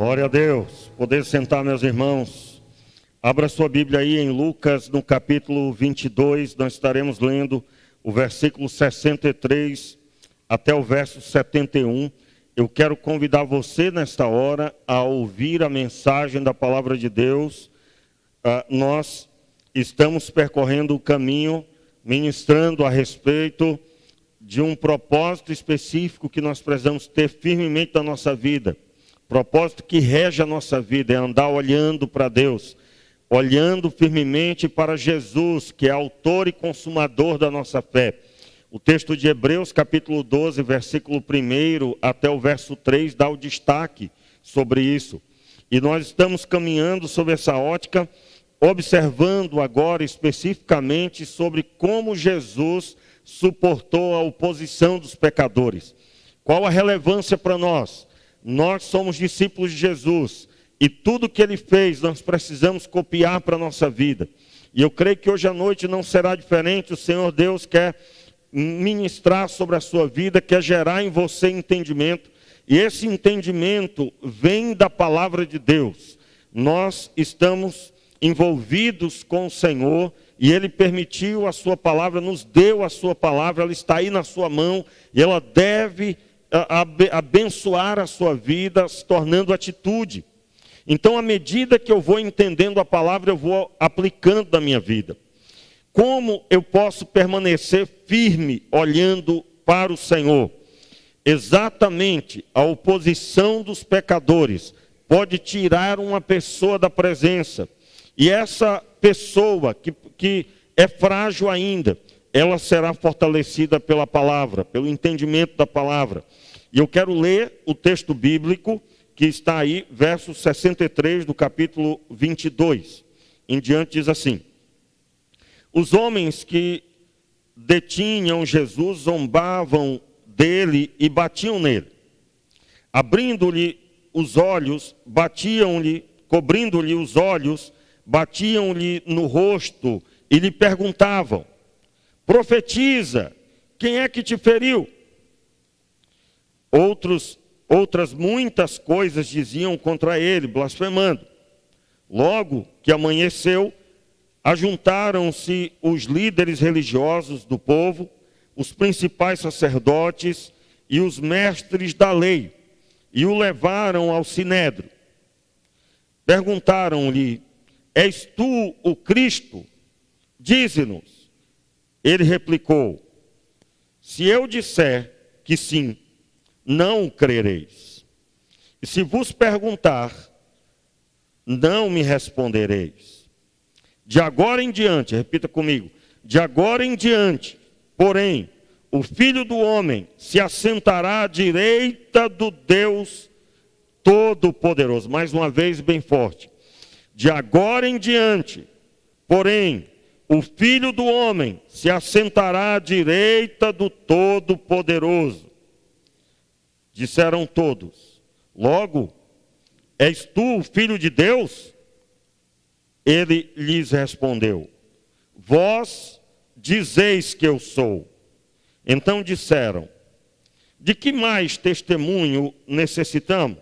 Glória a Deus. Poder sentar, meus irmãos. Abra sua Bíblia aí em Lucas, no capítulo 22. Nós estaremos lendo o versículo 63 até o verso 71. Eu quero convidar você nesta hora a ouvir a mensagem da palavra de Deus. Nós estamos percorrendo o caminho, ministrando a respeito de um propósito específico que nós precisamos ter firmemente na nossa vida. Propósito que rege a nossa vida é andar olhando para Deus, olhando firmemente para Jesus, que é autor e consumador da nossa fé. O texto de Hebreus, capítulo 12, versículo 1 até o verso 3, dá o destaque sobre isso. E nós estamos caminhando sobre essa ótica, observando agora especificamente sobre como Jesus suportou a oposição dos pecadores. Qual a relevância para nós? Nós somos discípulos de Jesus e tudo que ele fez nós precisamos copiar para a nossa vida. E eu creio que hoje à noite não será diferente. O Senhor Deus quer ministrar sobre a sua vida, quer gerar em você entendimento. E esse entendimento vem da palavra de Deus. Nós estamos envolvidos com o Senhor e Ele permitiu a sua palavra, nos deu a sua palavra, ela está aí na sua mão e ela deve abençoar a sua vida, se tornando atitude. Então, à medida que eu vou entendendo a palavra, eu vou aplicando na minha vida. Como eu posso permanecer firme, olhando para o Senhor? Exatamente, a oposição dos pecadores pode tirar uma pessoa da presença. E essa pessoa que é frágil ainda, ela será fortalecida pela palavra, pelo entendimento da palavra. E eu quero ler o texto bíblico que está aí, verso 63 do capítulo 22. Em diante diz assim: os homens que detinham Jesus zombavam dele e batiam nele. Abrindo-lhe os olhos, batiam-lhe, cobrindo-lhe os olhos, batiam-lhe no rosto e lhe perguntavam: profetiza, quem é que te feriu? Outras muitas coisas diziam contra ele, blasfemando. Logo que amanheceu, ajuntaram-se os líderes religiosos do povo, os principais sacerdotes e os mestres da lei, e o levaram ao sinédrio. Perguntaram-lhe: és tu o Cristo? Dize-nos. Ele replicou: se eu disser que sim, não o crereis. E se vos perguntar, não me respondereis. De agora em diante, repita comigo, de agora em diante, porém, o Filho do Homem se assentará à direita do Deus Todo-Poderoso. Mais uma vez, bem forte. De agora em diante, porém, o Filho do Homem se assentará à direita do Todo-Poderoso. Disseram todos: logo, és tu o Filho de Deus? Ele lhes respondeu: vós dizeis que eu sou. Então disseram: de que mais testemunho necessitamos?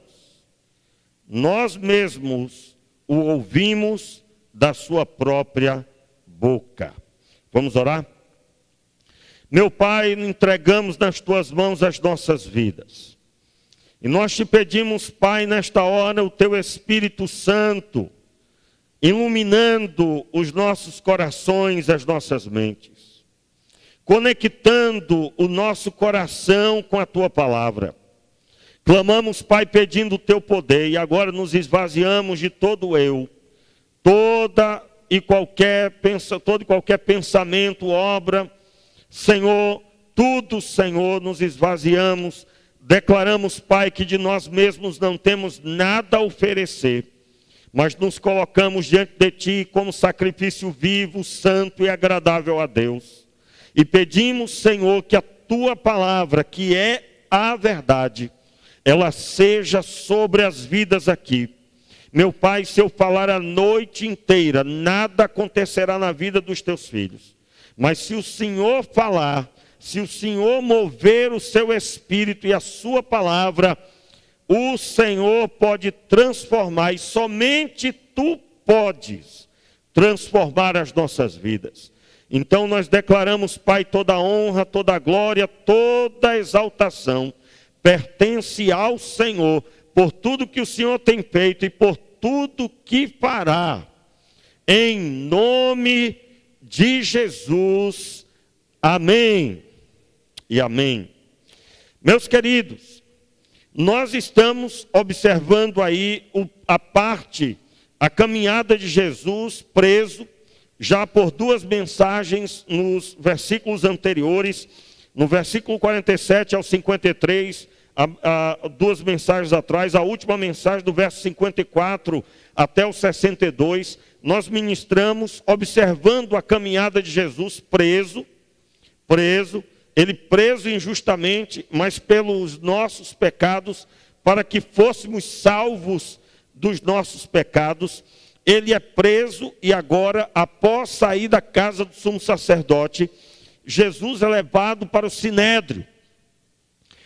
Nós mesmos o ouvimos da sua própria boca. Vamos orar? Meu Pai, entregamos nas tuas mãos as nossas vidas. E nós te pedimos, Pai, nesta hora, o teu Espírito Santo, iluminando os nossos corações, as nossas mentes, conectando o nosso coração com a tua palavra. Clamamos, Pai, pedindo o teu poder, e agora nos esvaziamos de todo eu, todo e qualquer pensamento, obra, Senhor, tudo, Senhor, nos esvaziamos. Declaramos, Pai, que de nós mesmos não temos nada a oferecer, mas nos colocamos diante de Ti como sacrifício vivo, santo e agradável a Deus. E pedimos, Senhor, que a Tua palavra, que é a verdade, ela seja sobre as vidas aqui. Meu Pai, se eu falar a noite inteira, nada acontecerá na vida dos Teus filhos. Mas se o Senhor falar, se o Senhor mover o seu Espírito e a sua palavra, o Senhor pode transformar, e somente tu podes transformar as nossas vidas. Então nós declaramos, Pai, toda a honra, toda a glória, toda a exaltação pertence ao Senhor, por tudo que o Senhor tem feito e por tudo que fará. Em nome de Jesus. Amém e amém. Meus queridos, nós estamos observando aí a caminhada de Jesus preso, já por duas mensagens nos versículos anteriores, no versículo 47 ao 53, duas mensagens atrás, a última mensagem do verso 54 até o 62, nós ministramos observando a caminhada de Jesus preso, ele preso injustamente, mas pelos nossos pecados, para que fôssemos salvos dos nossos pecados. Ele é preso e agora, após sair da casa do sumo sacerdote, Jesus é levado para o Sinédrio.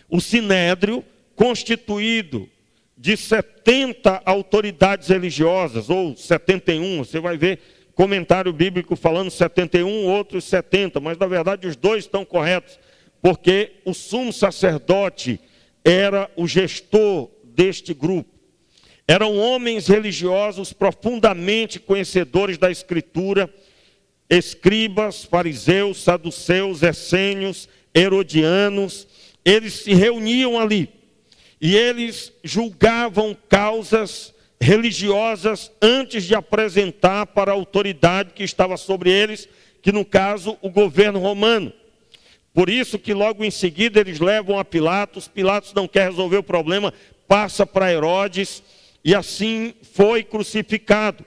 O Sinédrio, constituído de 70 autoridades religiosas, ou 71, você vai ver comentário bíblico falando 71, outros 70, mas na verdade os dois estão corretos, porque o sumo sacerdote era o gestor deste grupo. Eram homens religiosos profundamente conhecedores da Escritura, escribas, fariseus, saduceus, essênios, herodianos. Eles se reuniam ali e eles julgavam causas religiosas antes de apresentar para a autoridade que estava sobre eles, que no caso o governo romano. Por isso que logo em seguida eles levam a Pilatos. Pilatos não quer resolver o problema, passa para Herodes e assim foi crucificado.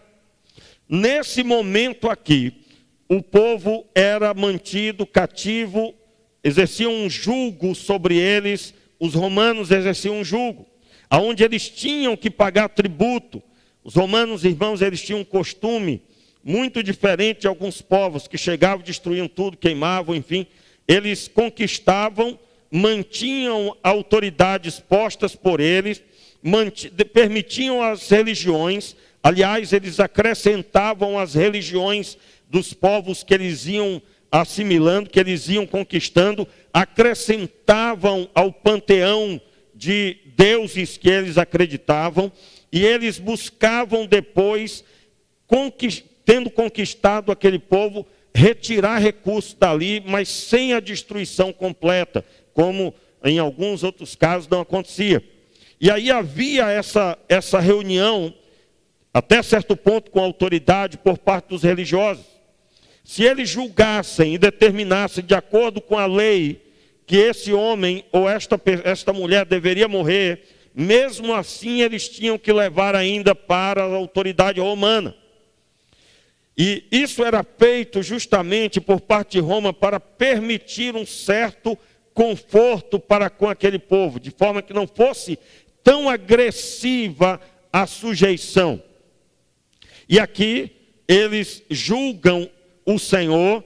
Nesse momento aqui, o povo era mantido cativo, exerciam um julgo sobre eles, os romanos exerciam um julgo, aonde eles tinham que pagar tributo. Os romanos, irmãos, eles tinham um costume muito diferente de alguns povos, que chegavam, destruíam tudo, queimavam, enfim. Eles conquistavam, mantinham autoridades postas por eles, permitiam as religiões, aliás, eles acrescentavam as religiões dos povos que eles iam assimilando, que eles iam conquistando, acrescentavam ao panteão de deuses que eles acreditavam, e eles buscavam depois, tendo conquistado aquele povo, retirar recursos dali, mas sem a destruição completa, como em alguns outros casos não acontecia. E aí havia essa reunião, até certo ponto com autoridade por parte dos religiosos. Se eles julgassem e determinassem de acordo com a lei que esse homem ou esta mulher deveria morrer, mesmo assim eles tinham que levar ainda para a autoridade romana. E isso era feito justamente por parte de Roma para permitir um certo conforto para com aquele povo, de forma que não fosse tão agressiva a sujeição. E aqui eles julgam o Senhor,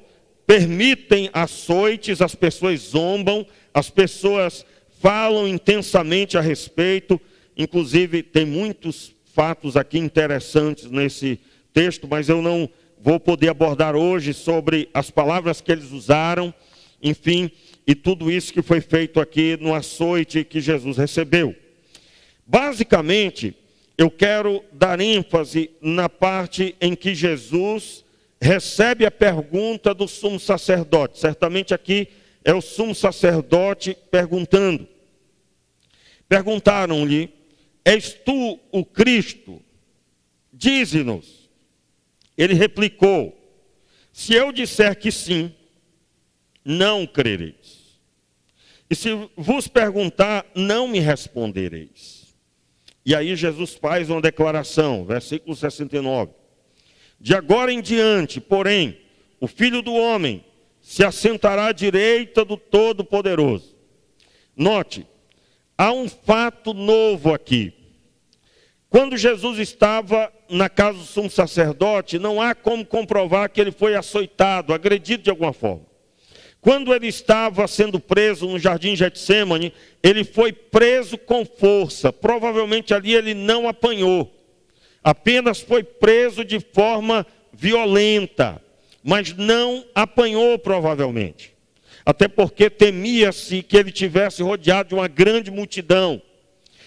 permitem açoites, as pessoas zombam, as pessoas falam intensamente a respeito. Inclusive tem muitos fatos aqui interessantes nesse texto, mas eu não vou poder abordar hoje sobre as palavras que eles usaram, enfim, e tudo isso que foi feito aqui no açoite que Jesus recebeu. Basicamente, eu quero dar ênfase na parte em que Jesus recebe a pergunta do sumo sacerdote. Certamente aqui é o sumo sacerdote perguntando. Perguntaram-lhe: és tu o Cristo? Dize-nos. Ele replicou: se eu disser que sim, não crereis. E se vos perguntar, não me respondereis. E aí Jesus faz uma declaração, versículo 69. De agora em diante, porém, o Filho do Homem se assentará à direita do Todo-Poderoso. Note, há um fato novo aqui. Quando Jesus estava na casa do sumo sacerdote, não há como comprovar que ele foi açoitado, agredido de alguma forma. Quando ele estava sendo preso no jardim Getsêmani, ele foi preso com força. Provavelmente ali ele não apanhou. Apenas foi preso de forma violenta, mas não apanhou provavelmente. Até porque temia-se que ele tivesse rodeado de uma grande multidão.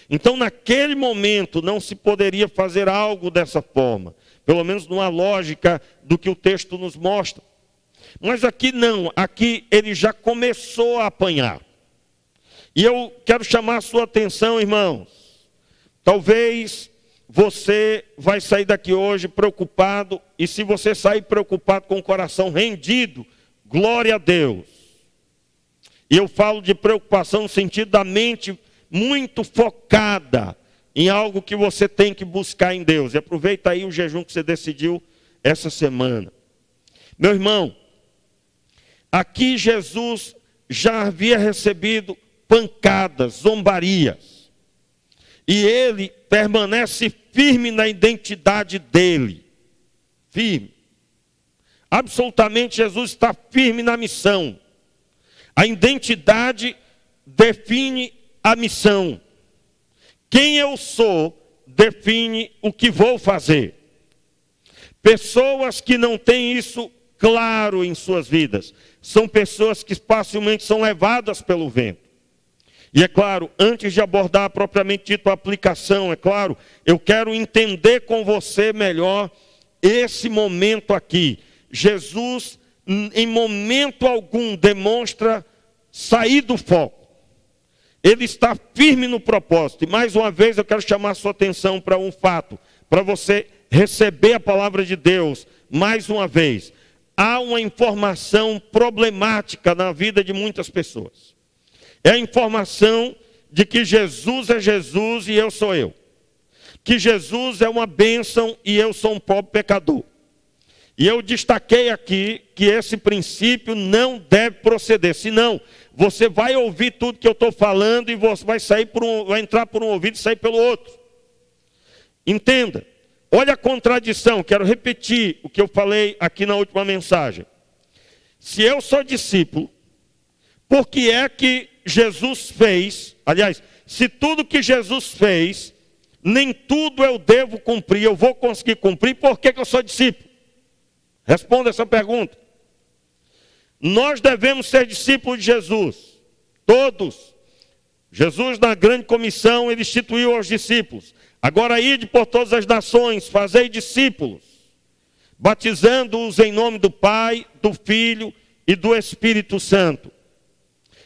Então, naquele momento, não se poderia fazer algo dessa forma. Pelo menos numa lógica do que o texto nos mostra. Mas aqui não, aqui ele já começou a apanhar. E eu quero chamar a sua atenção, irmãos. Talvez você vai sair daqui hoje preocupado, e se você sair preocupado com o coração rendido, glória a Deus. E eu falo de preocupação no sentido da mente muito focada em algo que você tem que buscar em Deus. E aproveita aí o jejum que você decidiu essa semana. Meu irmão, aqui Jesus já havia recebido pancadas, zombarias. E ele permanece firme na identidade dele. Firme. Absolutamente Jesus está firme na missão. A identidade define a missão. Quem eu sou define o que vou fazer. Pessoas que não têm isso claro em suas vidas são pessoas que facilmente são levadas pelo vento. E é claro, antes de abordar propriamente dito a aplicação, é claro, eu quero entender com você melhor esse momento aqui. Jesus, em momento algum, demonstra sair do foco. Ele está firme no propósito. E mais uma vez eu quero chamar a sua atenção para um fato, para você receber a palavra de Deus. Mais uma vez, há uma informação problemática na vida de muitas pessoas. É a informação de que Jesus é Jesus e eu sou eu. Que Jesus é uma bênção e eu sou um pobre pecador. E eu destaquei aqui que esse princípio não deve proceder, senão você vai ouvir tudo que eu estou falando e você vai entrar por um ouvido e sair pelo outro. Entenda, olha a contradição, quero repetir o que eu falei aqui na última mensagem. Se eu sou discípulo, por que é que Jesus fez, aliás, se tudo que Jesus fez, nem tudo eu devo cumprir, eu vou conseguir cumprir, por que eu sou discípulo? Responda essa pergunta. Nós devemos ser discípulos de Jesus, todos. Jesus, na grande comissão, ele instituiu aos discípulos. Agora ide por todas as nações, fazei discípulos, batizando-os em nome do Pai, do Filho e do Espírito Santo,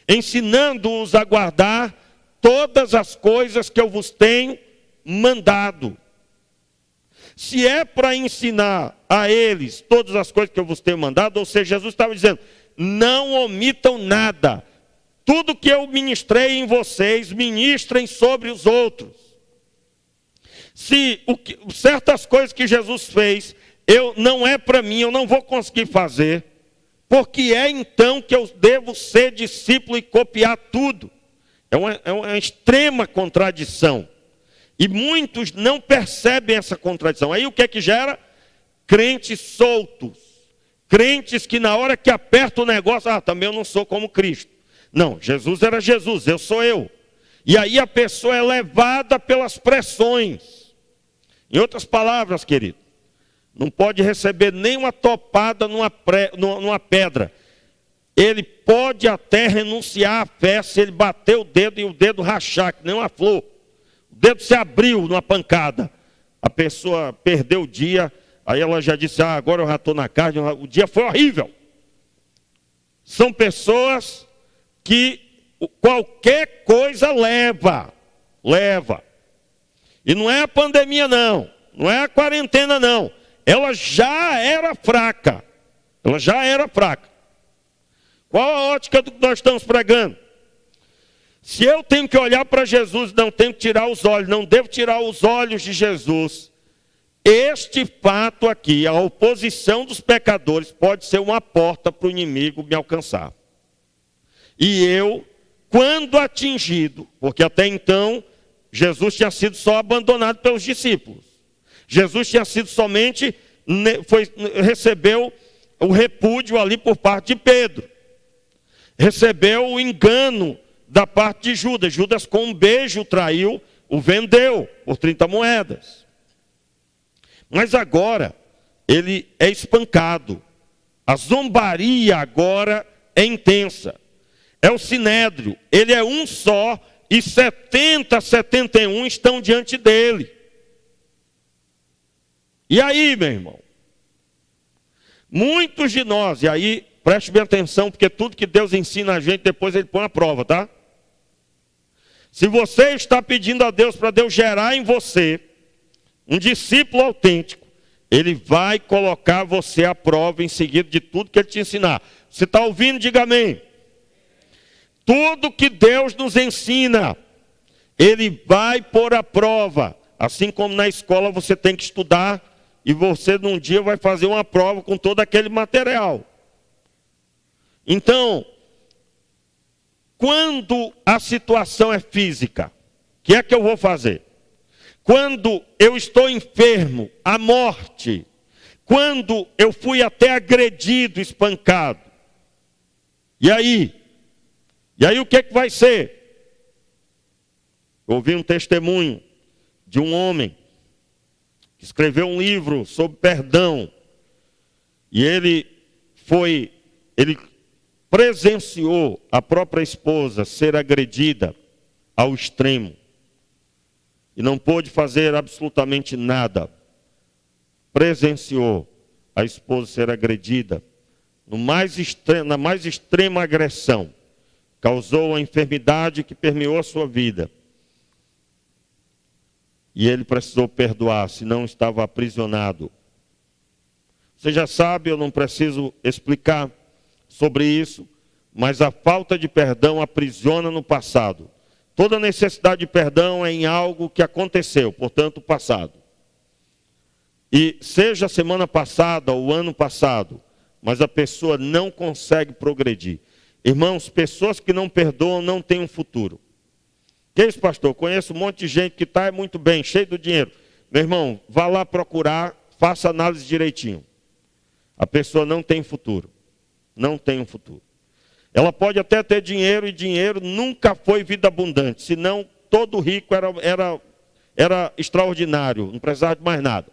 ensinando-os a guardar todas as coisas que eu vos tenho mandado. Se é para ensinar a eles todas as coisas que eu vos tenho mandado, ou seja, Jesus estava dizendo, não omitam nada. Tudo que eu ministrei em vocês, ministrem sobre os outros. Se certas coisas que Jesus fez, não é para mim, eu não vou conseguir fazer, porque é então que eu devo ser discípulo e copiar tudo. É uma extrema contradição. E muitos não percebem essa contradição. Aí o que é que gera? Crentes soltos. Crentes que na hora que aperta o negócio, também eu não sou como Cristo. Não, Jesus era Jesus, eu sou eu. E aí a pessoa é levada pelas pressões. Em outras palavras, querido, não pode receber nenhuma topada numa pedra. Ele pode até renunciar à fé se ele bater o dedo e o dedo rachar, que nem uma flor. O dedo se abriu numa pancada. A pessoa perdeu o dia, aí ela já disse, agora eu já estou na carne, o dia foi horrível. São pessoas que qualquer coisa leva. E não é a pandemia não é a quarentena não. Ela já era fraca. Qual a ótica do que nós estamos pregando? Se eu tenho que olhar para Jesus, não tenho que tirar os olhos, não devo tirar os olhos de Jesus. Este fato aqui, a oposição dos pecadores, pode ser uma porta para o inimigo me alcançar. E eu, quando atingido, porque até então, Jesus tinha sido só abandonado pelos discípulos. Jesus tinha sido somente, recebeu o repúdio ali por parte de Pedro. recebeu o engano da parte de Judas. Judas com um beijo traiu, o vendeu por 30 moedas. Mas agora ele é espancado. A zombaria agora é intensa. É o sinédrio, ele é um só e 71 estão diante dele. E aí, meu irmão? Muitos de nós, e aí preste bem atenção, porque tudo que Deus ensina a gente, depois ele põe à prova, tá? Se você está pedindo a Deus para Deus gerar em você um discípulo autêntico, ele vai colocar você à prova em seguida de tudo que ele te ensinar. Você está ouvindo? Diga amém. Tudo que Deus nos ensina, ele vai pôr à prova. Assim como na escola você tem que estudar e você num dia vai fazer uma prova com todo aquele material. Então, quando a situação é física, o que é que eu vou fazer? Quando eu estou enfermo, a morte, quando eu fui até agredido, espancado, e aí? E aí o que é que vai ser? Eu ouvi um testemunho de um homem que escreveu um livro sobre perdão. E ele presenciou a própria esposa ser agredida ao extremo. E não pôde fazer absolutamente nada. Presenciou a esposa ser agredida na mais extrema agressão. Causou a enfermidade que permeou a sua vida. E ele precisou perdoar, senão estava aprisionado. Você já sabe, eu não preciso explicar sobre isso, mas a falta de perdão aprisiona no passado. Toda necessidade de perdão é em algo que aconteceu, portanto, passado. E seja a semana passada ou o ano passado, mas a pessoa não consegue progredir. Irmãos, pessoas que não perdoam não têm um futuro. Que é isso, pastor? Conheço um monte de gente que está muito bem, cheio do dinheiro. Meu irmão, vá lá procurar, faça análise direitinho. A pessoa não tem futuro. Não tem um futuro. Ela pode até ter dinheiro, e dinheiro nunca foi vida abundante. Senão, todo rico era extraordinário, não precisava de mais nada.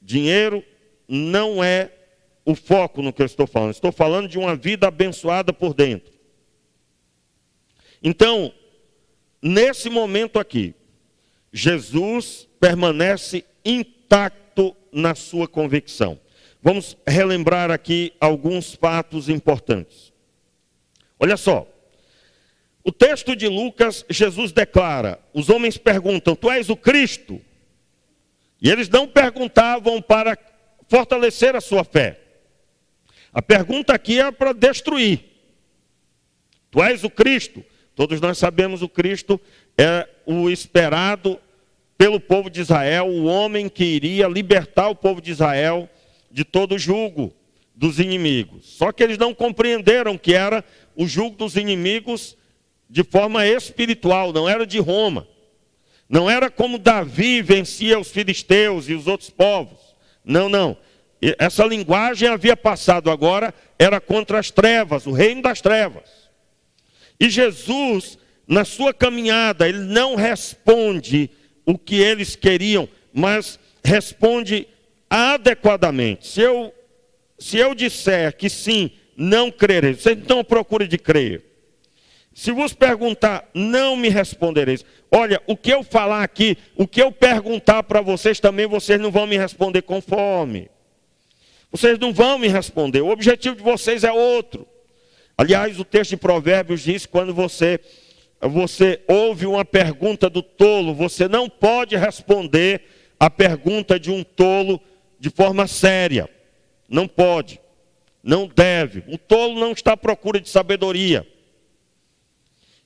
Dinheiro não é o foco no que eu estou falando. Estou falando de uma vida abençoada por dentro. Então, nesse momento aqui, Jesus permanece intacto na sua convicção. Vamos relembrar aqui alguns fatos importantes. Olha só, o texto de Lucas, Jesus declara, os homens perguntam, tu és o Cristo? E eles não perguntavam para fortalecer a sua fé. A pergunta aqui é para destruir. Tu és o Cristo? Todos nós sabemos o Cristo é o esperado pelo povo de Israel, o homem que iria libertar o povo de Israel de todo o jugo dos inimigos. Só que eles não compreenderam que era o jugo dos inimigos de forma espiritual, não era de Roma. Não era como Davi vencia os filisteus e os outros povos. Não, não. Essa linguagem havia passado agora, era contra as trevas, o reino das trevas. E Jesus, na sua caminhada, ele não responde o que eles queriam, mas responde adequadamente. Se eu disser que sim, não crereis, vocês não estão à procura de crer. Se vos perguntar, não me respondereis. Olha, o que eu falar aqui, o que eu perguntar para vocês também, vocês não vão me responder conforme. Vocês não vão me responder. O objetivo de vocês é outro. Aliás, o texto de Provérbios diz, quando você ouve uma pergunta do tolo, você não pode responder a pergunta de um tolo de forma séria. Não pode. Não deve. O tolo não está à procura de sabedoria.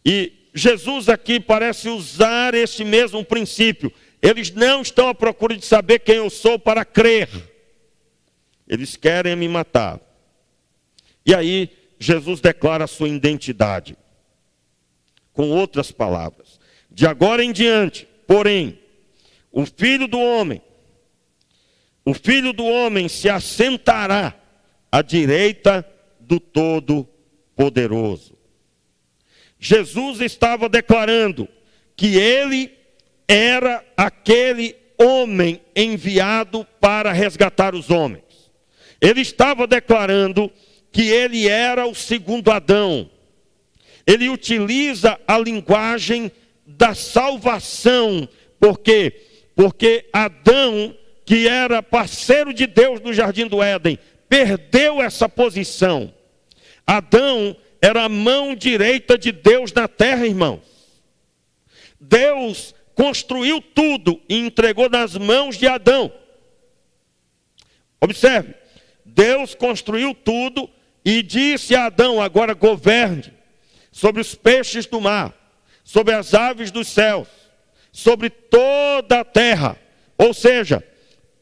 E Jesus aqui parece usar esse mesmo princípio. Eles não estão à procura de saber quem eu sou para crer. Eles querem me matar. E aí, Jesus declara a sua identidade. Com outras palavras. De agora em diante, porém, o Filho do Homem se assentará à direita do Todo-Poderoso. poderoso. Jesus estava declarando que ele era aquele homem enviado para resgatar os homens. Ele estava declarando que ele era o segundo Adão. Ele utiliza a linguagem da salvação. Por quê? Porque Adão, que era parceiro de Deus no Jardim do Éden, perdeu essa posição. Adão era a mão direita de Deus na terra, irmãos. Deus construiu tudo e entregou nas mãos de Adão. Observe, Deus construiu tudo e disse a Adão: agora governe sobre os peixes do mar, sobre as aves dos céus, sobre toda a terra. Ou seja,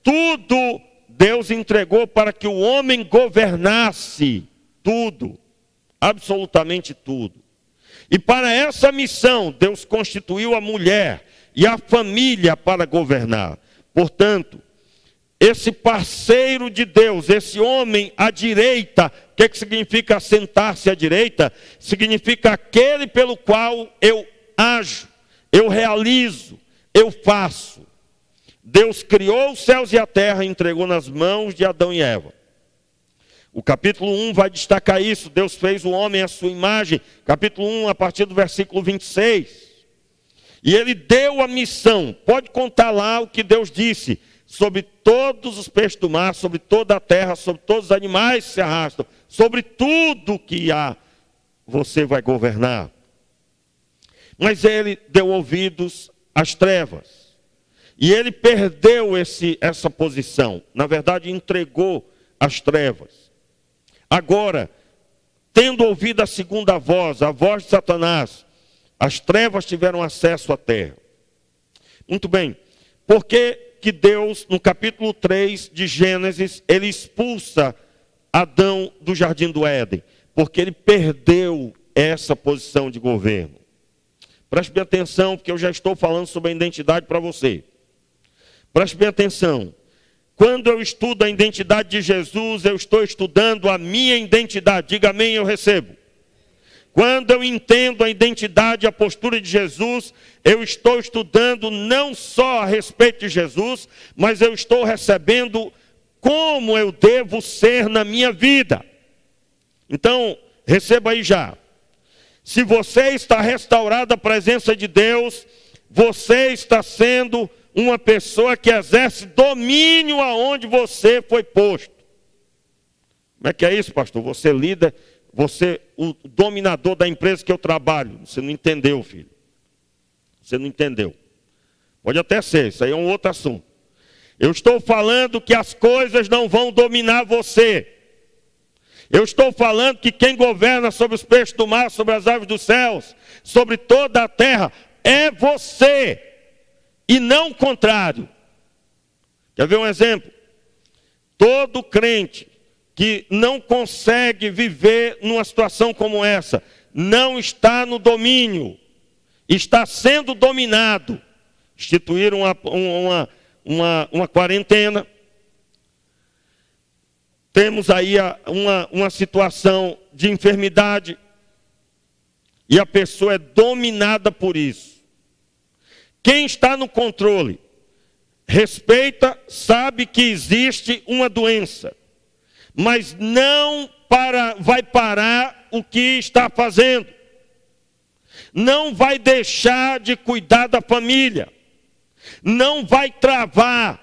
tudo Deus entregou para que o homem governasse tudo, absolutamente tudo. E para essa missão, Deus constituiu a mulher e a família para governar. Portanto, esse parceiro de Deus, esse homem à direita, o que significa sentar-se à direita? Significa aquele pelo qual eu ajo, eu realizo, eu faço. Deus criou os céus e a terra e entregou nas mãos de Adão e Eva. O capítulo 1 vai destacar isso. Deus fez o homem à sua imagem. Capítulo 1, a partir do versículo 26. E ele deu a missão. Pode contar lá o que Deus disse. Sobre todos os peixes do mar, sobre toda a terra, sobre todos os animais que se arrastam. Sobre tudo que há, você vai governar. Mas ele deu ouvidos às trevas. E ele perdeu essa posição. Na verdade, entregou às trevas. Agora, tendo ouvido a segunda voz, a voz de Satanás, as trevas tiveram acesso à terra. Muito bem. Por que Deus, no capítulo 3 de Gênesis, ele expulsa Adão do Jardim do Éden? Porque ele perdeu essa posição de governo. Preste bem atenção, porque eu já estou falando sobre a identidade para você. Preste bem atenção. Quando eu estudo a identidade de Jesus, eu estou estudando a minha identidade. Diga amém, eu recebo. Quando eu entendo a identidade e a postura de Jesus, eu estou estudando não só a respeito de Jesus, mas eu estou recebendo como eu devo ser na minha vida. Então, receba aí já. Se você está restaurado à presença de Deus, você está sendo uma pessoa que exerce domínio aonde você foi posto. Como é que é isso, pastor? Você líder, você o dominador da empresa que eu trabalho. Você não entendeu, filho. Você não entendeu. Pode até ser, isso aí é um outro assunto. Eu estou falando que as coisas não vão dominar você. Eu estou falando que quem governa sobre os peixes do mar, sobre as aves dos céus, sobre toda a terra, é você. E não o contrário. Quer ver um exemplo? Todo crente que não consegue viver numa situação como essa, não está no domínio, está sendo dominado. Instituíram uma quarentena. Temos aí uma situação de enfermidade e a pessoa é dominada por isso. Quem está no controle, respeita, sabe que existe uma doença, mas não vai parar o que está fazendo. Não vai deixar de cuidar da família. Não vai travar.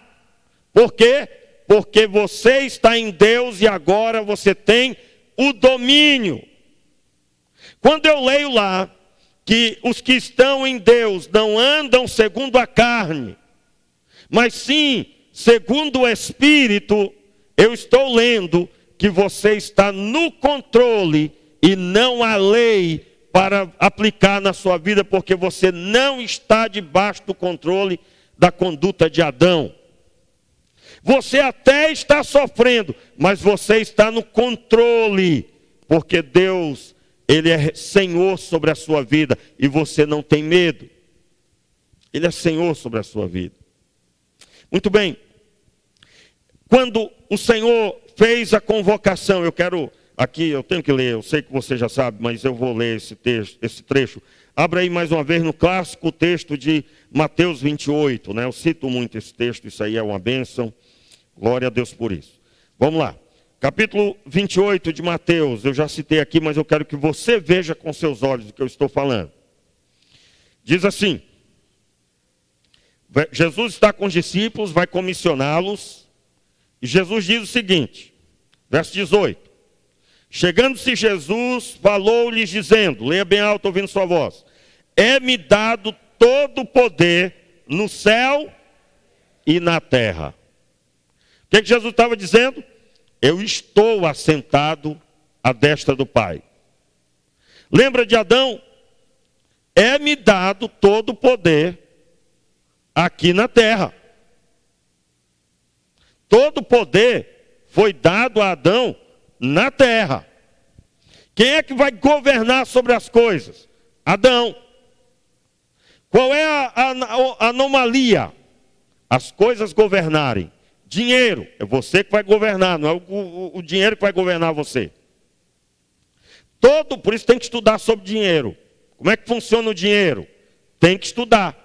Por quê? Porque você está em Deus e agora você tem o domínio. Quando eu leio lá que os que estão em Deus não andam segundo a carne, mas sim segundo o Espírito, eu estou lendo que você está no controle e não há lei para aplicar na sua vida, porque você não está debaixo do controle da conduta de Adão. Você até está sofrendo, mas você está no controle, porque Deus, Ele é Senhor sobre a sua vida e você não tem medo. Ele é Senhor sobre a sua vida. Muito bem. Quando o Senhor fez a convocação, eu quero aqui, eu tenho que ler, eu sei que você já sabe, mas eu vou ler esse trecho. Abra aí mais uma vez no clássico texto de Mateus 28, né? Eu cito muito esse texto, isso aí é uma bênção. Glória a Deus por isso. Vamos lá. Capítulo 28 de Mateus, eu já citei aqui, mas eu quero que você veja com seus olhos o que eu estou falando. Diz assim: Jesus está com os discípulos, vai comissioná-los, e Jesus diz o seguinte, verso 18. Chegando-se Jesus, falou-lhes dizendo, leia bem alto ouvindo sua voz, é-me dado todo o poder no céu e na terra. O que Jesus estava dizendo? Eu estou assentado à destra do Pai. Lembra de Adão? É-me dado todo o poder aqui na terra. Todo o poder foi dado a Adão na terra. Quem é que vai governar sobre as coisas? Adão. Qual é a anomalia? As coisas governarem. Dinheiro, é você que vai governar, não é o dinheiro que vai governar você. Por isso tem que estudar sobre dinheiro. Como é que funciona o dinheiro? Tem que estudar.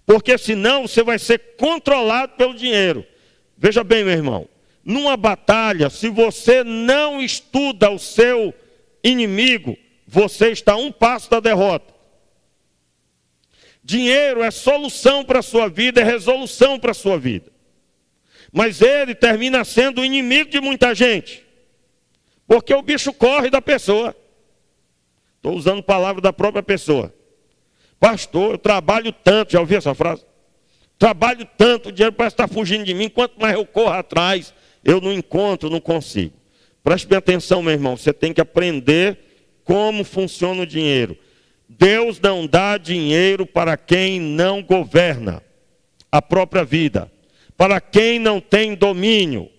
Porque senão você vai ser controlado pelo dinheiro. Veja bem, meu irmão. Numa batalha, se você não estuda o seu inimigo, você está a um passo da derrota. Dinheiro é solução para a sua vida, é resolução para a sua vida. Mas ele termina sendo o inimigo de muita gente. Porque o bicho corre da pessoa. Estou usando palavra da própria pessoa. Pastor, eu trabalho tanto, já ouviu essa frase? Trabalho tanto, o dinheiro parece estar fugindo de mim, quanto mais eu corro atrás, eu não encontro, não consigo. Preste bem atenção, meu irmão, você tem que aprender como funciona o dinheiro. Deus não dá dinheiro para quem não governa a própria vida, para quem não tem domínio.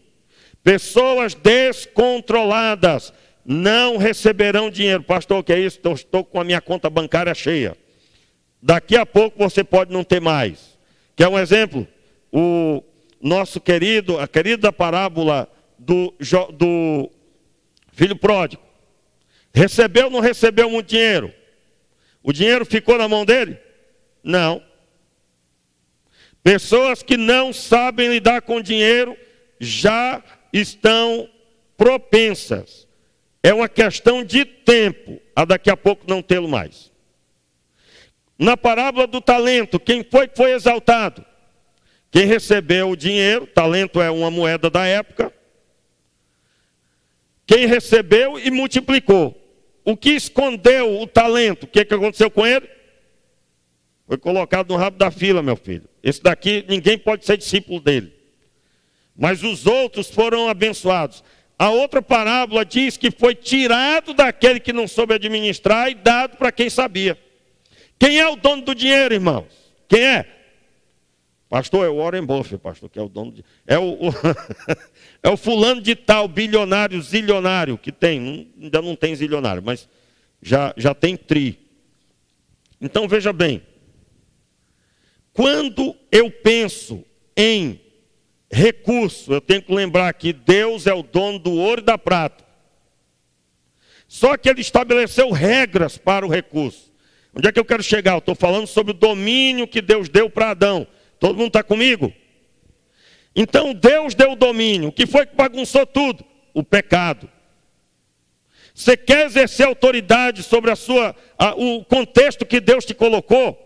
Pessoas descontroladas não receberão dinheiro. Pastor, o que é isso? Estou com a minha conta bancária cheia. Daqui a pouco você pode não ter mais. Quer um exemplo? A querida parábola do filho pródigo. Recebeu ou não recebeu muito dinheiro? O dinheiro ficou na mão dele? Não. Pessoas que não sabem lidar com dinheiro já estão propensas. É uma questão de tempo a daqui a pouco não tê-lo mais. Na parábola do talento, quem foi que foi exaltado? Quem recebeu o dinheiro, talento é uma moeda da época. Quem recebeu e multiplicou. O que escondeu o talento, o que aconteceu com ele? Foi colocado no rabo da fila, meu filho. Esse daqui, ninguém pode ser discípulo dele. Mas os outros foram abençoados. A outra parábola diz que foi tirado daquele que não soube administrar e dado para quem sabia. Quem é o dono do dinheiro, irmãos? Quem é? Pastor, é o Warren Buffett, pastor, que é o dono de... É o fulano de tal, bilionário, zilionário, que tem, ainda não tem zilionário, mas já tem tri. Então veja bem, quando eu penso em recurso, eu tenho que lembrar que Deus é o dono do ouro e da prata. Só que ele estabeleceu regras para o recurso. Onde é que eu quero chegar? Eu estou falando sobre o domínio que Deus deu para Adão. Todo mundo está comigo? Então Deus deu o domínio. O que foi que bagunçou tudo? O pecado. Você quer exercer autoridade sobre o contexto que Deus te colocou?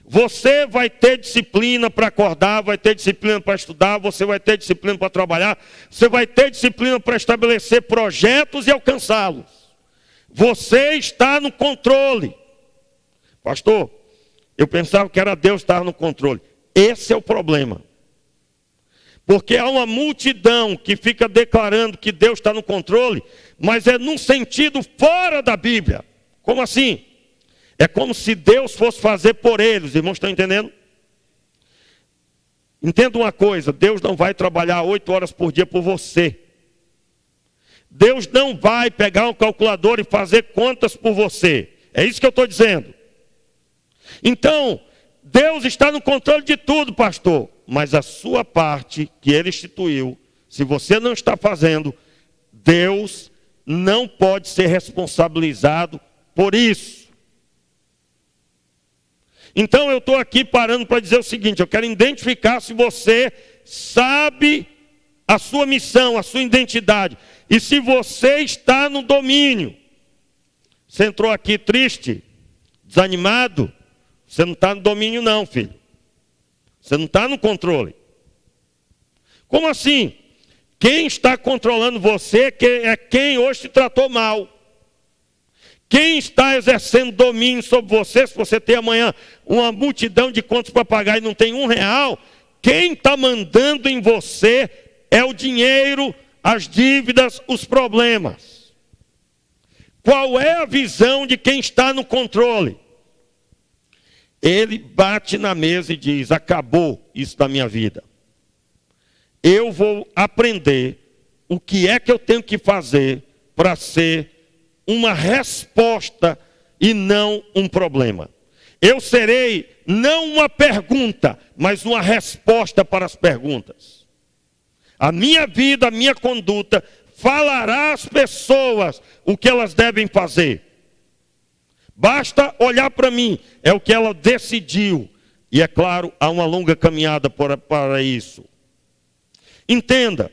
Você vai ter disciplina para acordar, vai ter disciplina para estudar, você vai ter disciplina para trabalhar, você vai ter disciplina para estabelecer projetos e alcançá-los. Você está no controle. Pastor, eu pensava que era Deus que estava no controle. Esse é o problema. Porque há uma multidão que fica declarando que Deus está no controle, mas é num sentido fora da Bíblia. Como assim? É como se Deus fosse fazer por eles. Os irmãos estão entendendo? Entenda uma coisa, Deus não vai trabalhar 8 horas por dia por você. Deus não vai pegar um calculador e fazer contas por você. É isso que eu estou dizendo. Então, Deus está no controle de tudo, pastor. Mas a sua parte que Ele instituiu, se você não está fazendo, Deus não pode ser responsabilizado por isso. Então eu estou aqui parando para dizer o seguinte: eu quero identificar se você sabe a sua missão, a sua identidade, e se você está no domínio. Você entrou aqui triste, desanimado, você não está no domínio não, filho. Você não está no controle. Como assim? Quem está controlando você é quem hoje te tratou mal. Quem está exercendo domínio sobre você, se você tem amanhã uma multidão de contas para pagar e não tem R$1, quem está mandando em você é o dinheiro, as dívidas, os problemas. Qual é a visão de quem está no controle? Ele bate na mesa e diz: acabou isso da minha vida. Eu vou aprender o que é que eu tenho que fazer para ser uma resposta e não um problema. Eu serei não uma pergunta, mas uma resposta para as perguntas. A minha vida, a minha conduta falará às pessoas o que elas devem fazer. Basta olhar para mim, é o que ela decidiu. E é claro, há uma longa caminhada para isso. Entenda,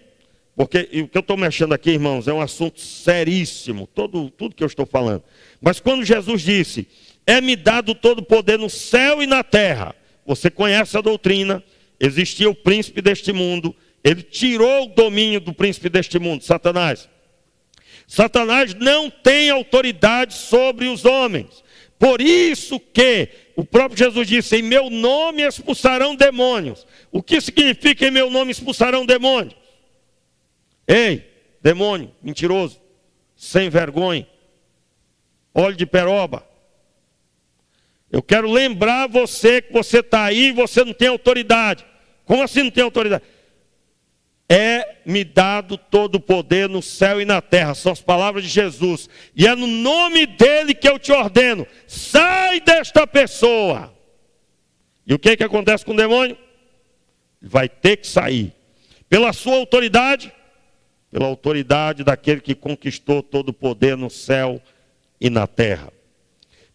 porque o que eu estou mexendo aqui, irmãos, é um assunto seríssimo, tudo que eu estou falando. Mas quando Jesus disse: é-me dado todo o poder no céu e na terra. Você conhece a doutrina, existia o príncipe deste mundo, ele tirou o domínio do príncipe deste mundo, Satanás. Satanás não tem autoridade sobre os homens. Por isso que o próprio Jesus disse: em meu nome expulsarão demônios. O que significa em meu nome expulsarão demônios? Ei, demônio, mentiroso, sem vergonha, olho de peroba. Eu quero lembrar você que você está aí e você não tem autoridade. Como assim não tem autoridade? É-me dado todo o poder no céu e na terra. São as palavras de Jesus. E é no nome dele que eu te ordeno: sai desta pessoa. E o que acontece com o demônio? Vai ter que sair. Pela sua autoridade, pela autoridade daquele que conquistou todo o poder no céu e na terra.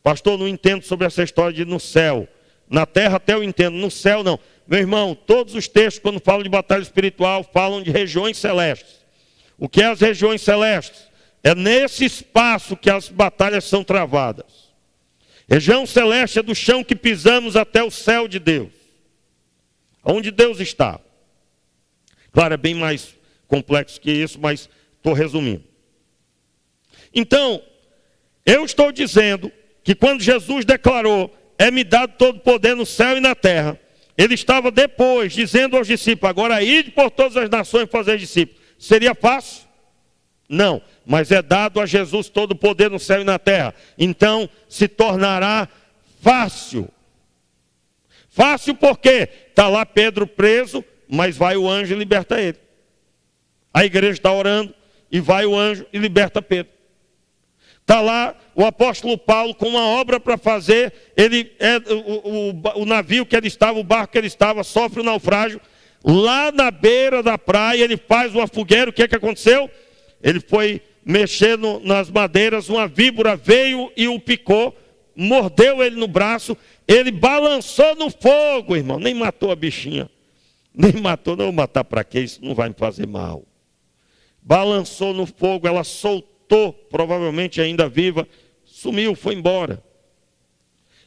Pastor, não entendo sobre essa história de no céu. Na terra até eu entendo, no céu não. Meu irmão, todos os textos, quando falam de batalha espiritual, falam de regiões celestes. O que é as regiões celestes? É nesse espaço que as batalhas são travadas. Região celeste é do chão que pisamos até o céu de Deus. Onde Deus está. Claro, é bem mais complexo que isso, mas estou resumindo. Então, eu estou dizendo que quando Jesus declarou: é-me dado todo o poder no céu e na terra, ele estava depois dizendo aos discípulos: agora ide por todas as nações fazer discípulos. Seria fácil? Não, mas é dado a Jesus todo o poder no céu e na terra. Então se tornará fácil. Fácil porque está lá Pedro preso, mas vai o anjo e liberta ele. A igreja está orando e vai o anjo e liberta Pedro. Está lá o apóstolo Paulo com uma obra para fazer, o navio que ele estava, o barco que ele estava, sofre um naufrágio. Lá na beira da praia ele faz uma fogueira. O que aconteceu? Ele foi mexer nas madeiras, uma víbora veio e o picou, mordeu ele no braço, ele balançou no fogo, irmão, nem matou a bichinha. Nem matou, não vou matar para quê? Isso não vai me fazer mal. Balançou no fogo, ela soltou, provavelmente ainda viva, sumiu, foi embora.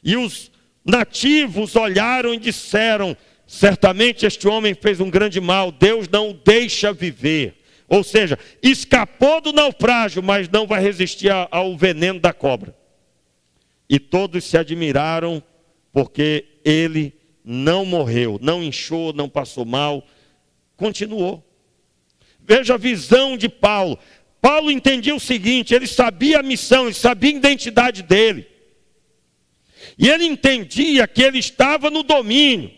E os nativos olharam e disseram: certamente este homem fez um grande mal, Deus não o deixa viver. Ou seja, escapou do naufrágio, mas não vai resistir ao veneno da cobra. E todos se admiraram, porque ele não morreu, não inchou, não passou mal, continuou. Veja a visão de Paulo. Paulo entendia o seguinte: ele sabia a missão, ele sabia a identidade dele. E ele entendia que ele estava no domínio,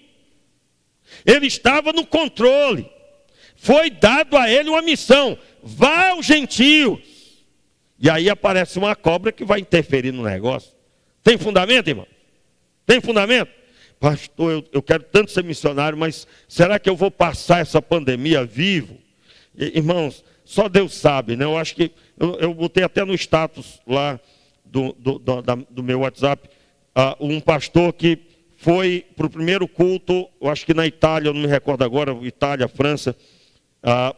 ele estava no controle. Foi dado a ele uma missão: vá aos gentios. E aí aparece uma cobra que vai interferir no negócio. Tem fundamento, irmão? Tem fundamento? Pastor, eu quero tanto ser missionário, mas será que eu vou passar essa pandemia vivo? Irmãos, só Deus sabe, né? Eu acho que eu botei até no status lá do meu WhatsApp, um pastor que foi para o primeiro culto, eu acho que na Itália, eu não me recordo agora, Itália, França,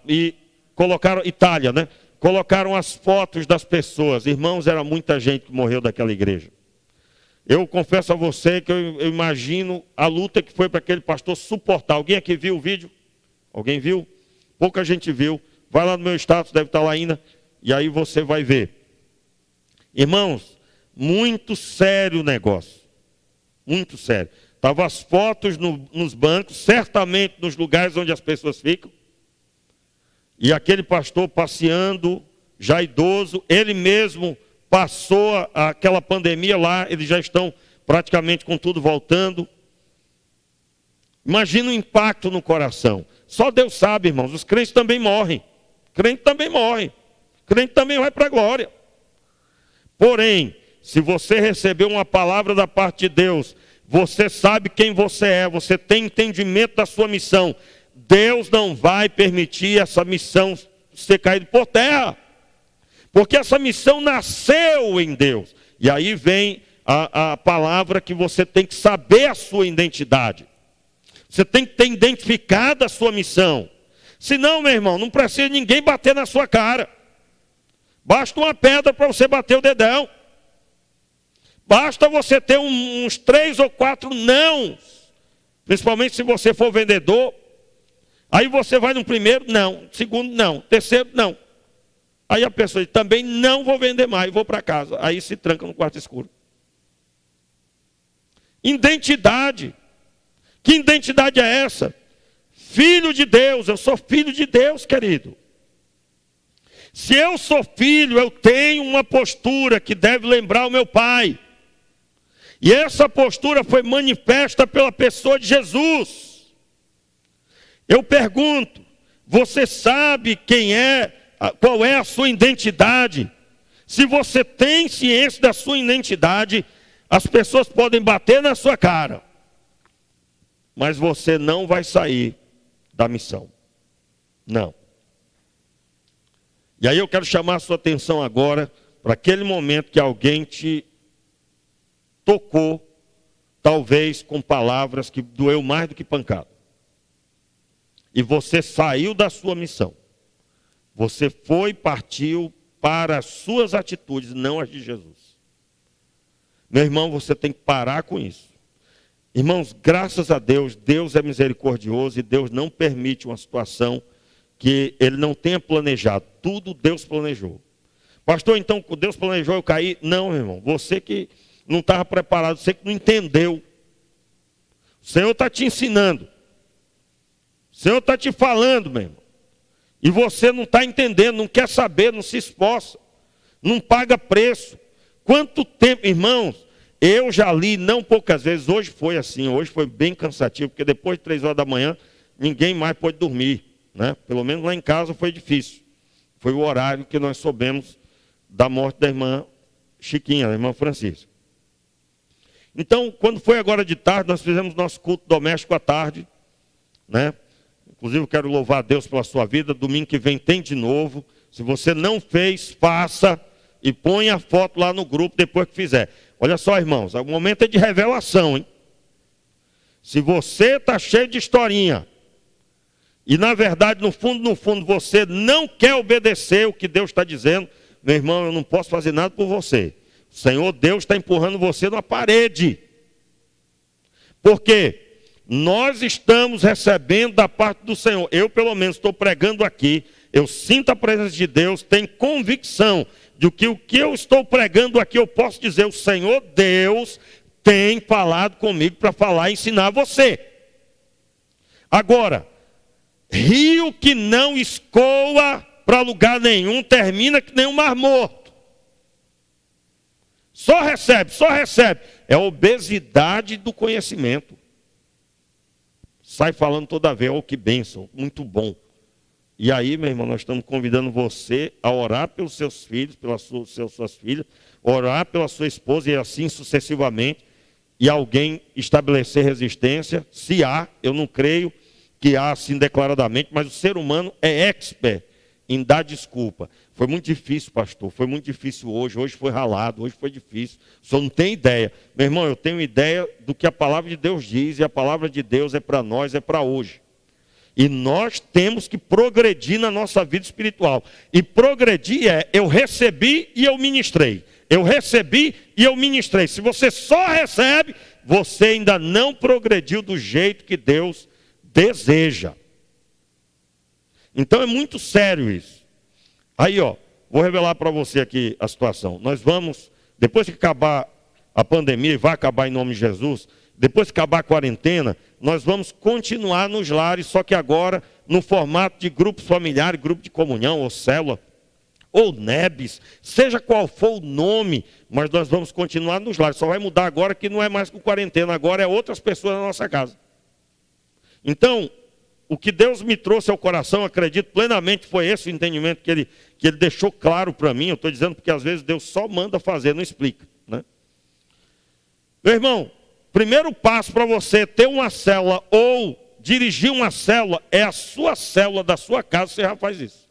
e colocaram, Itália, né? Colocaram as fotos das pessoas. Irmãos, era muita gente que morreu daquela igreja. Eu confesso a você que eu imagino a luta que foi para aquele pastor suportar. Alguém aqui viu o vídeo? Alguém viu? Pouca gente viu. Vai lá no meu status, deve estar lá ainda, e aí você vai ver. Irmãos, muito sério o negócio. Muito sério. Estavam as fotos nos bancos, certamente nos lugares onde as pessoas ficam. E aquele pastor passeando, já idoso, ele mesmo passou aquela pandemia lá, eles já estão praticamente com tudo voltando. Imagina o impacto no coração. Só Deus sabe, irmãos, os crentes também morrem. Crente também morre. Crente também vai para a glória. Porém, se você recebeu uma palavra da parte de Deus, você sabe quem você é, você tem entendimento da sua missão, Deus não vai permitir essa missão ser caída por terra. Porque essa missão nasceu em Deus. E aí vem a palavra que você tem que saber a sua identidade. Você tem que ter identificado a sua missão. Senão, meu irmão, não precisa ninguém bater na sua cara. Basta uma pedra para você bater o dedão. Basta você ter uns 3 ou 4 nãos. Principalmente se você for vendedor. Aí você vai no primeiro, não. Segundo, não. Terceiro, não. Aí a pessoa diz, também não vou vender mais, vou para casa. Aí se tranca no quarto escuro. Identidade. Que identidade é essa? Filho de Deus, eu sou filho de Deus, querido. Se eu sou filho, eu tenho uma postura que deve lembrar o meu pai. E essa postura foi manifesta pela pessoa de Jesus. Eu pergunto, você sabe quem é, qual é a sua identidade? Se você tem ciência da sua identidade, as pessoas podem bater na sua cara, mas você não vai sair da missão. Não. E aí eu quero chamar a sua atenção agora para aquele momento que alguém te tocou, talvez com palavras que doeu mais do que pancada. E você saiu da sua missão. Você partiu para as suas atitudes, não as de Jesus. Meu irmão, você tem que parar com isso. Irmãos, graças a Deus, Deus é misericordioso e Deus não permite uma situação que Ele não tenha planejado. Tudo Deus planejou. Pastor, então Deus planejou eu cair? Não, meu irmão, você que não estava preparado, você que não entendeu. O Senhor está te ensinando. O Senhor está te falando, meu irmão. E você não está entendendo, não quer saber, não se esforça. Não paga preço. Quanto tempo, irmãos, eu já li não poucas vezes, hoje foi assim, hoje foi bem cansativo, porque depois de 3 horas da manhã, ninguém mais pôde dormir, né? Pelo menos lá em casa foi difícil. Foi o horário que nós soubemos da morte da irmã Chiquinha, da irmã Francisca. Então, quando foi agora de tarde, nós fizemos nosso culto doméstico à tarde, né? Inclusive, eu quero louvar a Deus pela sua vida. Domingo que vem tem de novo. Se você não fez, faça e põe a foto lá no grupo depois que fizer. Olha só, irmãos, o momento é de revelação, hein? Se você está cheio de historinha e, na verdade, no fundo, você não quer obedecer o que Deus está dizendo, meu irmão, eu não posso fazer nada por você. O Senhor Deus está empurrando você na parede. Por quê? Nós estamos recebendo da parte do Senhor. Eu, pelo menos, estou pregando aqui. Eu sinto a presença de Deus, tenho convicção de que o que eu estou pregando aqui, eu posso dizer, o Senhor Deus tem falado comigo para falar e ensinar você. Agora, rio que não escoa para lugar nenhum, termina que nem um mar morto. Só recebe. É a obesidade do conhecimento. Sai falando toda vez, oh, que bênção, muito bom. E aí, meu irmão, nós estamos convidando você a orar pelos seus filhos, pelas suas filhas, orar pela sua esposa e assim sucessivamente, e alguém estabelecer resistência, se há, eu não creio que há assim declaradamente, mas o ser humano é expert em dar desculpa. Foi muito difícil, pastor, foi muito difícil hoje foi ralado, hoje foi difícil. O senhor não tem ideia. Meu irmão, eu tenho ideia do que a palavra de Deus diz, e a palavra de Deus é para nós, é para hoje. E nós temos que progredir na nossa vida espiritual. E progredir é, eu recebi e eu ministrei. Eu recebi e eu ministrei. Se você só recebe, você ainda não progrediu do jeito que Deus deseja. Então é muito sério isso. Aí, vou revelar para você aqui a situação. Nós vamos, depois que acabar a pandemia, e vai acabar em nome de Jesus, depois que acabar a quarentena, nós vamos continuar nos lares, só que agora no formato de grupos familiares, grupo de comunhão, ou célula, ou NEBs, seja qual for o nome, mas nós vamos continuar nos lares. Só vai mudar agora que não é mais com quarentena, agora é outras pessoas na nossa casa. Então, o que Deus me trouxe ao coração, acredito plenamente, foi esse o entendimento que Ele deixou claro para mim. Eu estou dizendo porque às vezes Deus só manda fazer, não explica, né? Meu irmão, primeiro passo para você ter uma célula ou dirigir uma célula é a sua célula da sua casa, você já faz isso.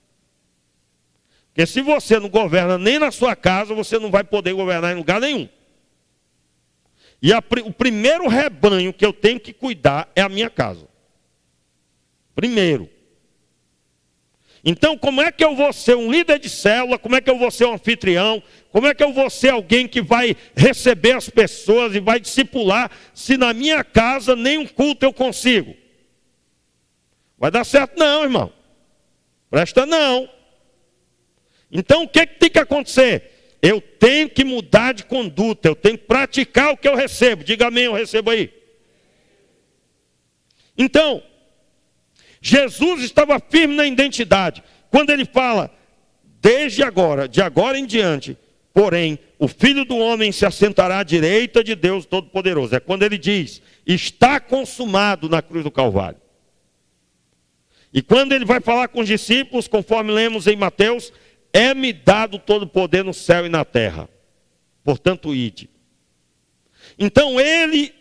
Porque se você não governa nem na sua casa, você não vai poder governar em lugar nenhum. E o primeiro rebanho que eu tenho que cuidar é a minha casa. Primeiro. Então, como é que eu vou ser um líder de célula? Como é que eu vou ser um anfitrião? Como é que eu vou ser alguém que vai receber as pessoas e vai discipular, se na minha casa nem um culto eu consigo? Vai dar certo não, irmão. Presta não. Então, o que tem que acontecer? Eu tenho que mudar de conduta, eu tenho que praticar o que eu recebo. Diga amém, eu recebo aí. Então, Jesus estava firme na identidade. Quando ele fala, desde agora, de agora em diante, porém, o Filho do Homem se assentará à direita de Deus Todo-Poderoso. É quando ele diz, está consumado na cruz do Calvário. E quando ele vai falar com os discípulos, conforme lemos em Mateus, é-me dado todo o poder no céu e na terra. Portanto, ide. Então ele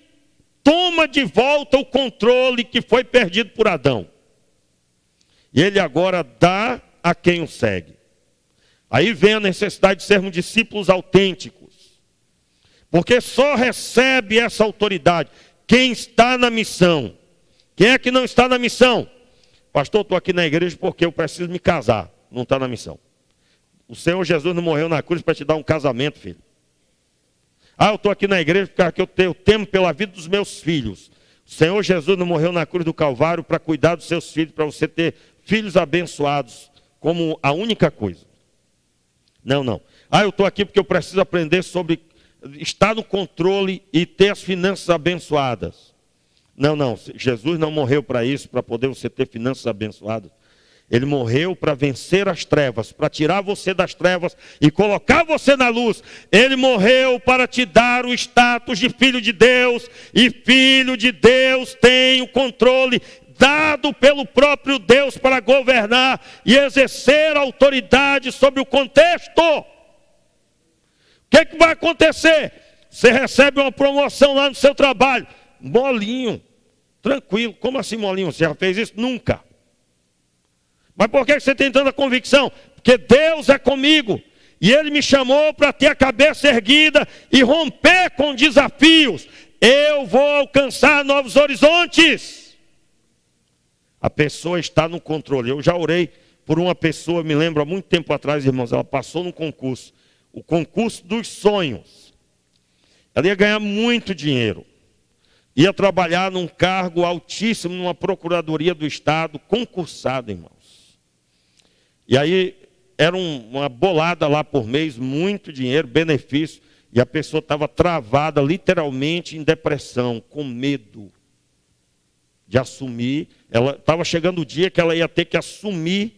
toma de volta o controle que foi perdido por Adão. E ele agora dá a quem o segue. Aí vem a necessidade de sermos discípulos autênticos. Porque só recebe essa autoridade quem está na missão. Quem é que não está na missão? Pastor, estou aqui na igreja porque eu preciso me casar. Não está na missão. O Senhor Jesus não morreu na cruz para te dar um casamento, filho. Ah, eu estou aqui na igreja porque eu temo pela vida dos meus filhos. O Senhor Jesus não morreu na cruz do Calvário para cuidar dos seus filhos, para você ter filhos abençoados como a única coisa. Não, não. Ah, eu estou aqui porque eu preciso aprender sobre estar no controle e ter as finanças abençoadas. Não, não. Jesus não morreu para isso, para poder você ter finanças abençoadas. Ele morreu para vencer as trevas, para tirar você das trevas e colocar você na luz. Ele morreu para te dar o status de filho de Deus. E filho de Deus tem o controle dado pelo próprio Deus para governar e exercer autoridade sobre o contexto. O que vai acontecer? Você recebe uma promoção lá no seu trabalho. Molinho, tranquilo. Como assim molinho? Você já fez isso? Nunca. Mas por que você tem tanta convicção? Porque Deus é comigo. E Ele me chamou para ter a cabeça erguida e romper com desafios. Eu vou alcançar novos horizontes. A pessoa está no controle. Eu já orei por uma pessoa, me lembro há muito tempo atrás, irmãos, ela passou no concurso. O concurso dos sonhos. Ela ia ganhar muito dinheiro. Ia trabalhar num cargo altíssimo, numa procuradoria do Estado, concursado, irmãos. E aí, era uma bolada lá por mês, muito dinheiro, benefício. E a pessoa estava travada, literalmente, em depressão, com medo de assumir. Ela estava chegando o dia que ela ia ter que assumir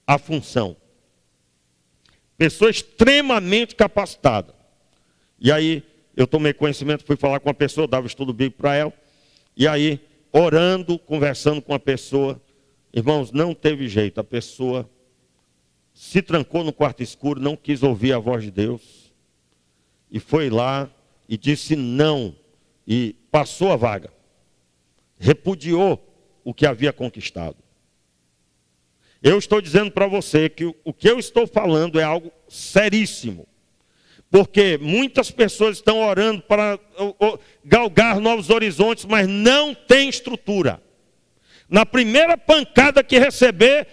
a função. Pessoa extremamente capacitada. E aí, eu tomei conhecimento, fui falar com uma pessoa, dava estudo bíblico para ela. E aí, orando, conversando com a pessoa, irmãos, não teve jeito. A pessoa se trancou no quarto escuro, não quis ouvir a voz de Deus. E foi lá e disse não. E passou a vaga. Repudiou o que havia conquistado. Eu estou dizendo para você que o que eu estou falando é algo seríssimo. Porque muitas pessoas estão orando para galgar novos horizontes, mas não tem estrutura. Na primeira pancada que receber,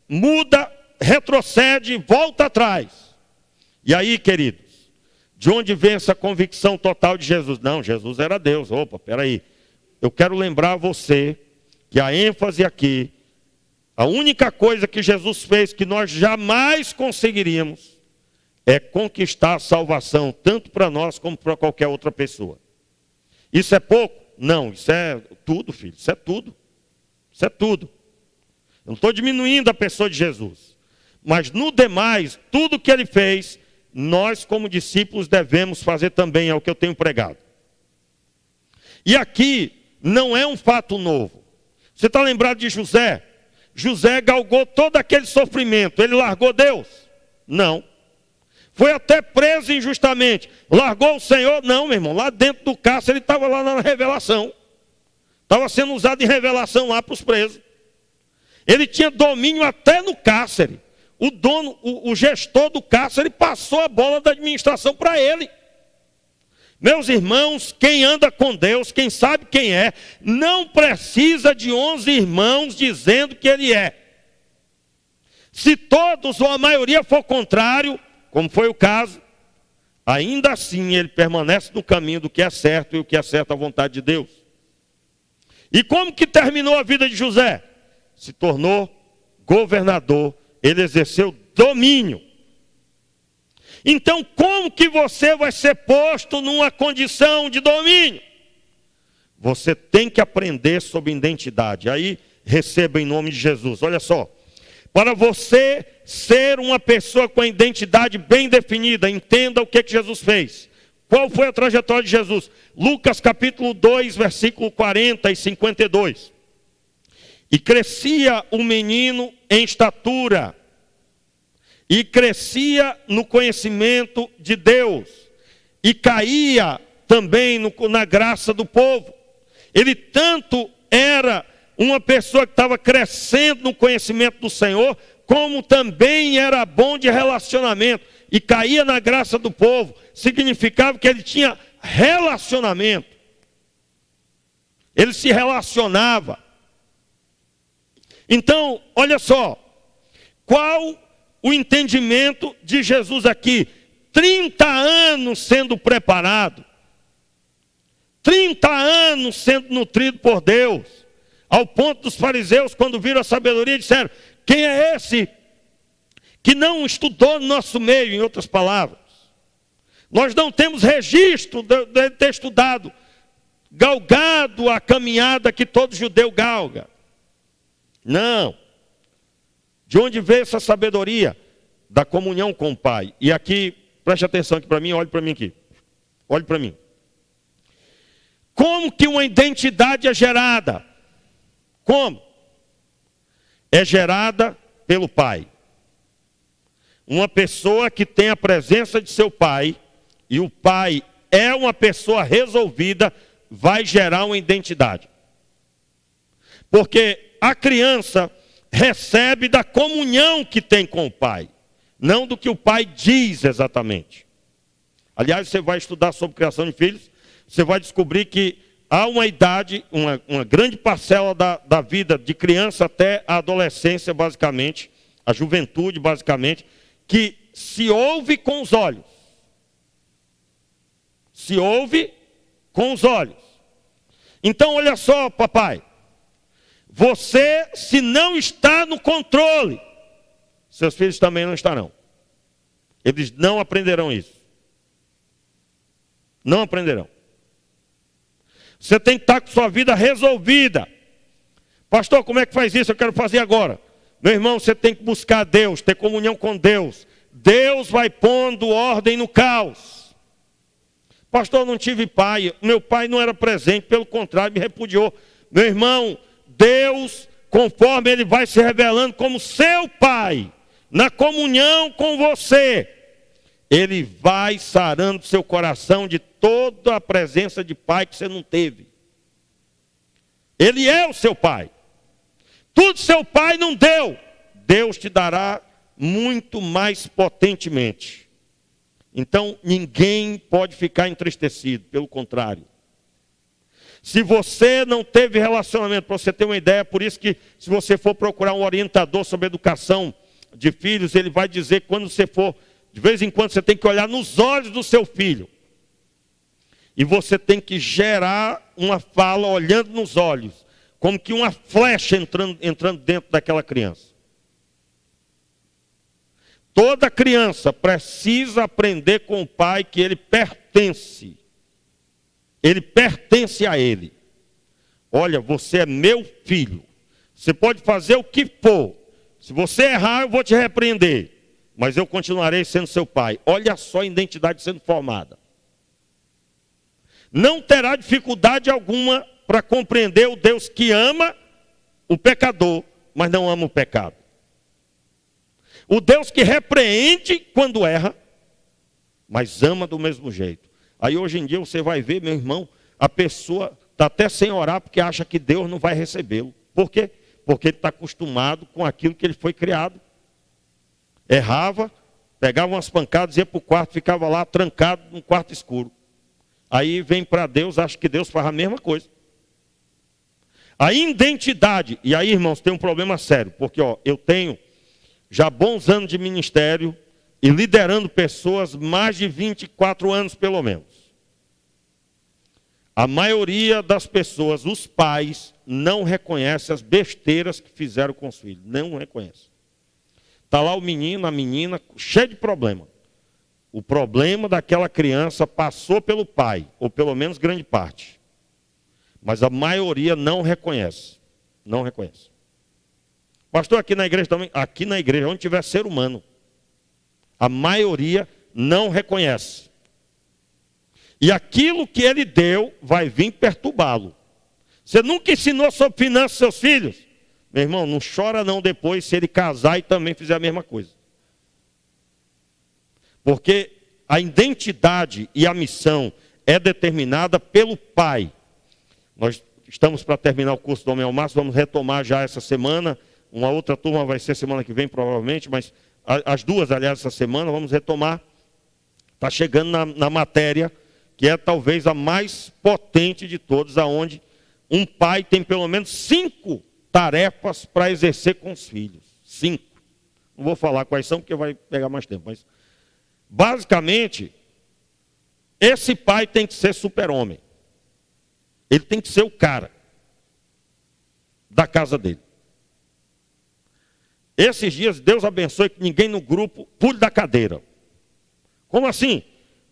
muda, retrocede, volta atrás. E aí, queridos, de onde vem essa convicção total de Jesus? Não, Jesus era Deus. Opa, peraí. Eu quero lembrar você que a ênfase aqui, a única coisa que Jesus fez que nós jamais conseguiríamos é conquistar a salvação, tanto para nós como para qualquer outra pessoa. Isso é pouco? Não, isso é tudo, filho. Isso é tudo. Isso é tudo. Eu não estou diminuindo a pessoa de Jesus. Mas no demais, tudo que ele fez, nós como discípulos devemos fazer também, é o que eu tenho pregado. E aqui não é um fato novo. Você está lembrado de José? José galgou todo aquele sofrimento. Ele largou Deus? Não. Foi até preso injustamente. Largou o Senhor? Não, meu irmão. Lá dentro do cárcere, ele estava lá na revelação. Estava sendo usado em revelação lá para os presos. Ele tinha domínio até no cárcere. O dono, o gestor do cárcere passou a bola da administração para ele. Meus irmãos, quem anda com Deus, quem sabe quem é, não precisa de 11 irmãos dizendo que ele é. Se todos ou a maioria for contrário, como foi o caso, ainda assim ele permanece no caminho do que é certo e o que é certo à vontade de Deus. E como que terminou a vida de José? Se tornou governador, ele exerceu domínio. Então, como que você vai ser posto numa condição de domínio? Você tem que aprender sobre identidade. Aí, receba em nome de Jesus. Olha só. Para você ser uma pessoa com a identidade bem definida, entenda o que Jesus fez. Qual foi a trajetória de Jesus? Lucas capítulo 2, versículo 40 e 52. E crescia o menino em estatura, e crescia no conhecimento de Deus, e caía também na graça do povo. Ele tanto era uma pessoa que estava crescendo no conhecimento do Senhor, como também era bom de relacionamento, e caía na graça do povo. Significava que ele tinha relacionamento. Ele se relacionava. Então, olha só, qual o entendimento de Jesus aqui? 30 anos sendo preparado, 30 anos sendo nutrido por Deus, ao ponto dos fariseus, quando viram a sabedoria, disseram: quem é esse que não estudou no nosso meio? Em outras palavras, nós não temos registro de ter estudado, galgado a caminhada que todo judeu galga. Não. De onde veio essa sabedoria? Da comunhão com o Pai. E aqui, preste atenção aqui para mim, olhe para mim aqui. Olhe para mim. Como que uma identidade é gerada? Como? É gerada pelo Pai. Uma pessoa que tem a presença de seu Pai, e o Pai é uma pessoa resolvida, vai gerar uma identidade. Porque a criança recebe da comunhão que tem com o Pai, não do que o Pai diz exatamente. Aliás, você vai estudar sobre criação de filhos, você vai descobrir que há uma idade, uma grande parcela da vida de criança até a adolescência, basicamente, a juventude, basicamente, que se ouve com os olhos. Se ouve com os olhos. Então, olha só, papai. Você, se não está no controle, seus filhos também não estarão. Eles não aprenderão isso. Não aprenderão. Você tem que estar com sua vida resolvida. Pastor, como é que faz isso? Eu quero fazer agora. Meu irmão, você tem que buscar Deus, ter comunhão com Deus. Deus vai pondo ordem no caos. Pastor, eu não tive pai. Meu pai não era presente, pelo contrário, me repudiou. Meu irmão, Deus, conforme Ele vai se revelando como seu Pai, na comunhão com você, Ele vai sarando seu coração de toda a presença de pai que você não teve. Ele é o seu Pai. Tudo seu pai não deu, Deus te dará muito mais potentemente. Então, ninguém pode ficar entristecido, pelo contrário. Se você não teve relacionamento, para você ter uma ideia, por isso que se você for procurar um orientador sobre educação de filhos, ele vai dizer que quando você for, de vez em quando você tem que olhar nos olhos do seu filho. E você tem que gerar uma fala olhando nos olhos, como que uma flecha entrando dentro daquela criança. Toda criança precisa aprender com o pai que ele pertence. Ele pertence a ele. Olha, você é meu filho. Você pode fazer o que for. Se você errar, eu vou te repreender. Mas eu continuarei sendo seu pai. Olha só a identidade sendo formada. Não terá dificuldade alguma para compreender o Deus que ama o pecador, mas não ama o pecado. O Deus que repreende quando erra, mas ama do mesmo jeito. Aí hoje em dia você vai ver, meu irmão, a pessoa está até sem orar porque acha que Deus não vai recebê-lo. Por quê? Porque ele está acostumado com aquilo que ele foi criado. Errava, pegava umas pancadas, ia para o quarto, ficava lá trancado num quarto escuro. Aí vem para Deus, acha que Deus faz a mesma coisa. A identidade, e aí irmãos, tem um problema sério, porque eu tenho já bons anos de ministério e liderando pessoas, mais de 24 anos pelo menos. A maioria das pessoas, os pais, não reconhecem as besteiras que fizeram com os filhos. Não reconhecem. Está lá o menino, a menina, cheio de problema. O problema daquela criança passou pelo pai, ou pelo menos grande parte. Mas a maioria não reconhece. Não reconhece. Pastor, aqui na igreja também, aqui na igreja, onde tiver ser humano, a maioria não reconhece. E aquilo que ele deu vai vir perturbá-lo. Você nunca ensinou sobre finanças aos seus filhos? Meu irmão, não chora não depois se ele casar e também fizer a mesma coisa. Porque a identidade e a missão é determinada pelo pai. Nós estamos para terminar o curso do Homem ao Máximo, vamos retomar já essa semana. Uma outra turma vai ser semana que vem provavelmente, mas as duas, aliás, essa semana, vamos retomar. Está chegando na matéria, que é talvez a mais potente de todas, aonde um pai tem pelo menos 5 tarefas para exercer com os filhos. 5. Não vou falar quais são, porque vai pegar mais tempo. Mas, basicamente, esse pai tem que ser super-homem. Ele tem que ser o cara da casa dele. Esses dias, Deus abençoe que ninguém no grupo pule da cadeira. Como assim?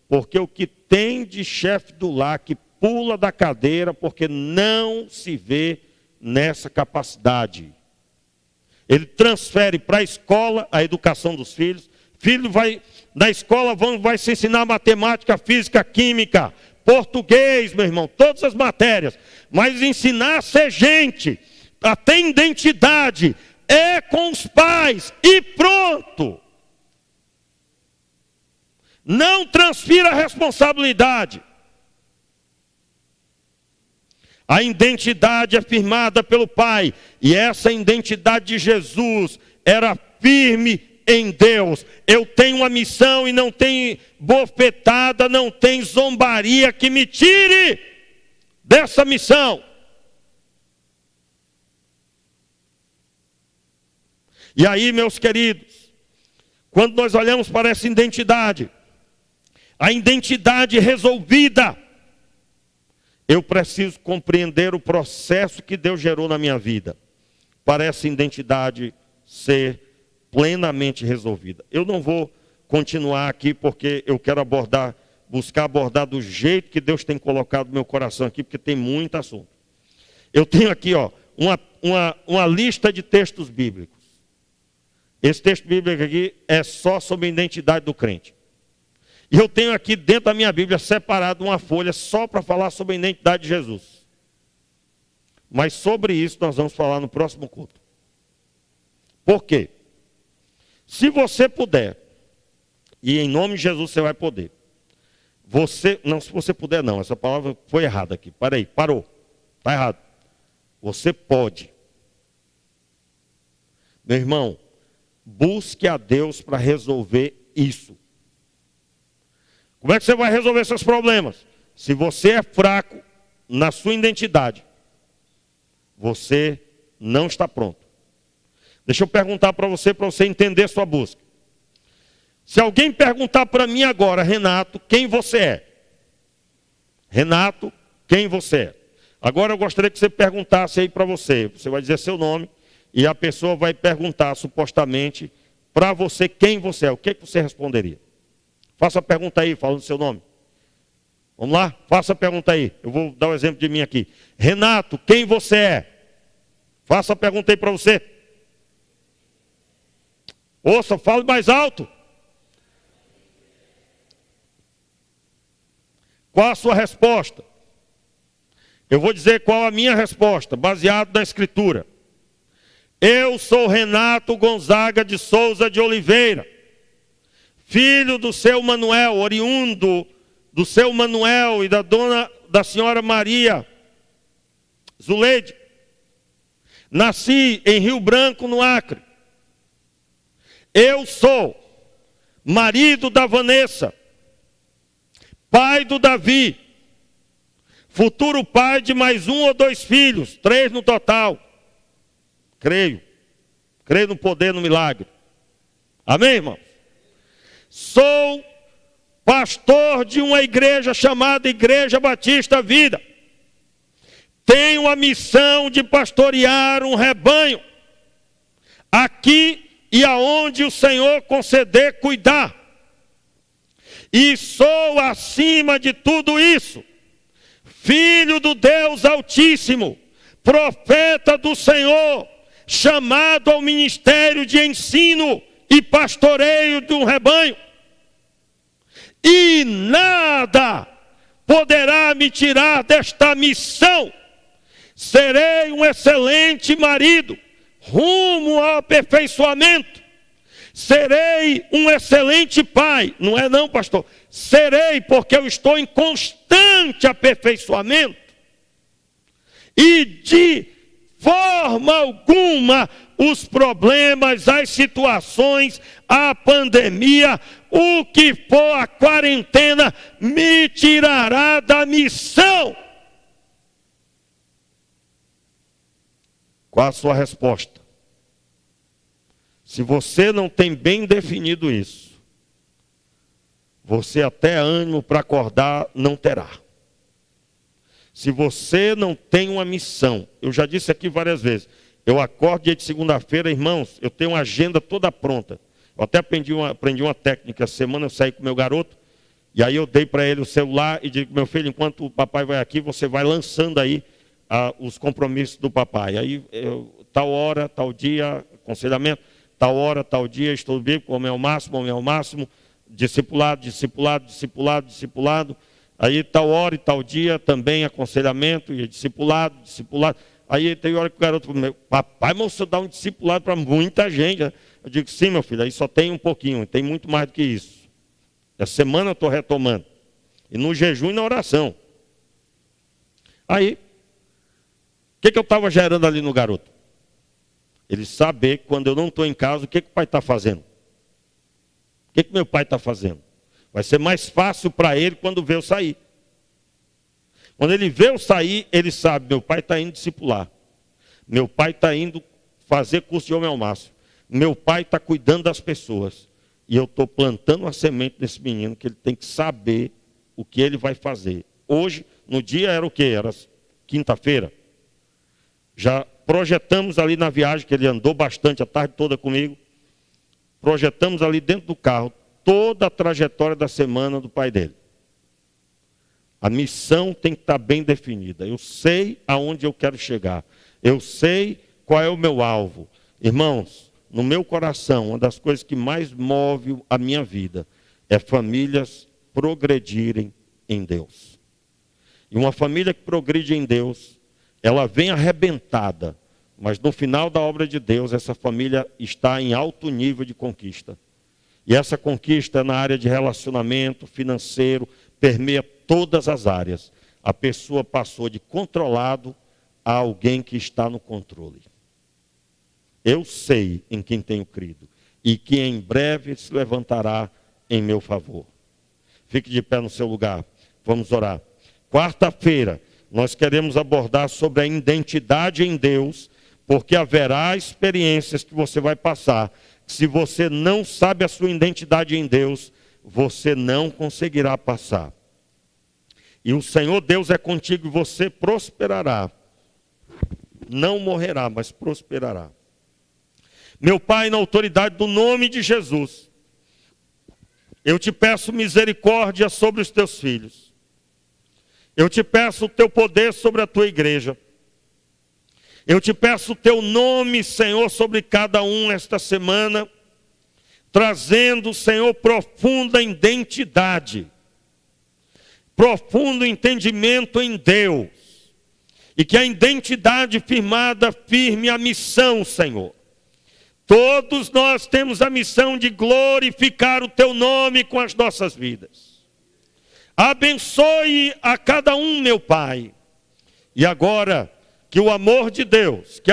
Porque o que tem de chefe do lar que pula da cadeira porque não se vê nessa capacidade. Ele transfere para a escola a educação dos filhos. Filho vai na escola, vai se ensinar matemática, física, química, português, meu irmão, todas as matérias. Mas ensinar a ser gente, a ter identidade, é com os pais e pronto. Não transfira a responsabilidade. A identidade é firmada pelo Pai. E essa identidade de Jesus era firme em Deus. Eu tenho uma missão e não tem bofetada, não tem zombaria que me tire dessa missão. E aí, meus queridos, quando nós olhamos para essa identidade, a identidade resolvida, eu preciso compreender o processo que Deus gerou na minha vida, para essa identidade ser plenamente resolvida. Eu não vou continuar aqui porque eu quero buscar abordar do jeito que Deus tem colocado no meu coração aqui, porque tem muito assunto. Eu tenho aqui uma lista de textos bíblicos. Esse texto bíblico aqui é só sobre a identidade do crente. E eu tenho aqui dentro da minha Bíblia separado uma folha só para falar sobre a identidade de Jesus. Mas sobre isso nós vamos falar no próximo culto. Por quê? Se você puder, e em nome de Jesus você vai poder. Se você puder não, essa palavra foi errada aqui. Parou. Está errado. Você pode. Meu irmão, busque a Deus para resolver isso. Como é que você vai resolver seus problemas? Se você é fraco na sua identidade, você não está pronto. Deixa eu perguntar para você entender sua busca. Se alguém perguntar para mim agora, Renato, quem você é? Renato, quem você é? Agora eu gostaria que você perguntasse aí para você. Você vai dizer seu nome e a pessoa vai perguntar supostamente para você quem você é. O que você responderia? Faça a pergunta aí, falando seu nome. Vamos lá? Faça a pergunta aí. Eu vou dar o exemplo de mim aqui. Renato, quem você é? Faça a pergunta aí para você. Ouça, fale mais alto. Qual a sua resposta? Eu vou dizer qual a minha resposta, baseado na Escritura. Eu sou Renato Gonzaga de Souza de Oliveira, filho do seu Manuel, oriundo do seu Manuel e da senhora Maria Zuleide. Nasci em Rio Branco, no Acre. Eu sou marido da Vanessa, pai do Davi, futuro pai de mais 1 ou 2 filhos, 3 no total. Creio no poder, no milagre. Amém, irmão? Sou pastor de uma igreja chamada Igreja Batista Vida. Tenho a missão de pastorear um rebanho, aqui e aonde o Senhor conceder cuidar. E sou, acima de tudo isso, filho do Deus Altíssimo, profeta do Senhor, chamado ao ministério de ensino e pastoreio de um rebanho. E nada poderá me tirar desta missão. Serei um excelente marido, rumo ao aperfeiçoamento. Serei um excelente pai. Não é não, pastor? Serei, porque eu estou em constante aperfeiçoamento. E de forma alguma os problemas, as situações, a pandemia, o que for a quarentena, me tirará da missão. Qual a sua resposta? Se você não tem bem definido isso, você até ânimo para acordar não terá. Se você não tem uma missão, eu já disse aqui várias vezes, eu acordo dia de segunda-feira, irmãos, eu tenho uma agenda toda pronta. Eu até aprendi uma técnica, essa semana eu saí com meu garoto, e aí eu dei para ele o celular e digo, meu filho, enquanto o papai vai aqui, você vai lançando aí os compromissos do papai. Aí, tal hora, tal dia, aconselhamento, tal hora, tal dia, estudo bíblico, homem ao máximo, discipulado. Aí, tal hora e tal dia, também aconselhamento e discipulado. Aí tem hora que o garoto fala, papai, mas você dá um discipulado para muita gente. Eu digo, sim, meu filho, aí só tem um pouquinho, tem muito mais do que isso. Essa semana eu estou retomando. E no jejum e na oração. Aí, o que eu estava gerando ali no garoto? Ele saber que quando eu não estou em casa, o que o pai está fazendo? O que meu pai está fazendo? Vai ser mais fácil para ele quando vê eu sair. Quando ele vê eu sair, ele sabe, meu pai está indo discipular. Meu pai está indo fazer curso de homem ao máximo. Meu pai está cuidando das pessoas. E eu estou plantando uma semente nesse menino, que ele tem que saber o que ele vai fazer. Hoje, no dia era o quê? Era quinta-feira. Já projetamos ali na viagem, que ele andou bastante a tarde toda comigo. Projetamos ali dentro do carro toda a trajetória da semana do pai dele. A missão tem que estar bem definida. Eu sei aonde eu quero chegar. Eu sei qual é o meu alvo. Irmãos, no meu coração, uma das coisas que mais move a minha vida é famílias progredirem em Deus. E uma família que progride em Deus, ela vem arrebentada, mas no final da obra de Deus, essa família está em alto nível de conquista. E essa conquista é na área de relacionamento, financeiro, permeia todas as áreas. A pessoa passou de controlado a alguém que está no controle. Eu sei em quem tenho crido. e que em breve se levantará em meu favor. Fique de pé no seu lugar, vamos orar. Quarta-feira, nós queremos abordar sobre a identidade em Deus, porque haverá experiências que você vai passar. Se você não sabe a sua identidade em Deus, você não conseguirá passar. E o Senhor Deus é contigo e você prosperará. Não morrerá, mas prosperará. Meu Pai, na autoridade do nome de Jesus, eu te peço misericórdia sobre os teus filhos. Eu te peço o teu poder sobre a tua igreja. Eu te peço o teu nome, Senhor, sobre cada um esta semana, trazendo, Senhor, profunda identidade, profundo entendimento em Deus, e que a identidade firmada firme a missão, Senhor. Todos nós temos a missão de glorificar o teu nome com as nossas vidas. Abençoe a cada um, meu Pai. E agora, que o amor de Deus, que a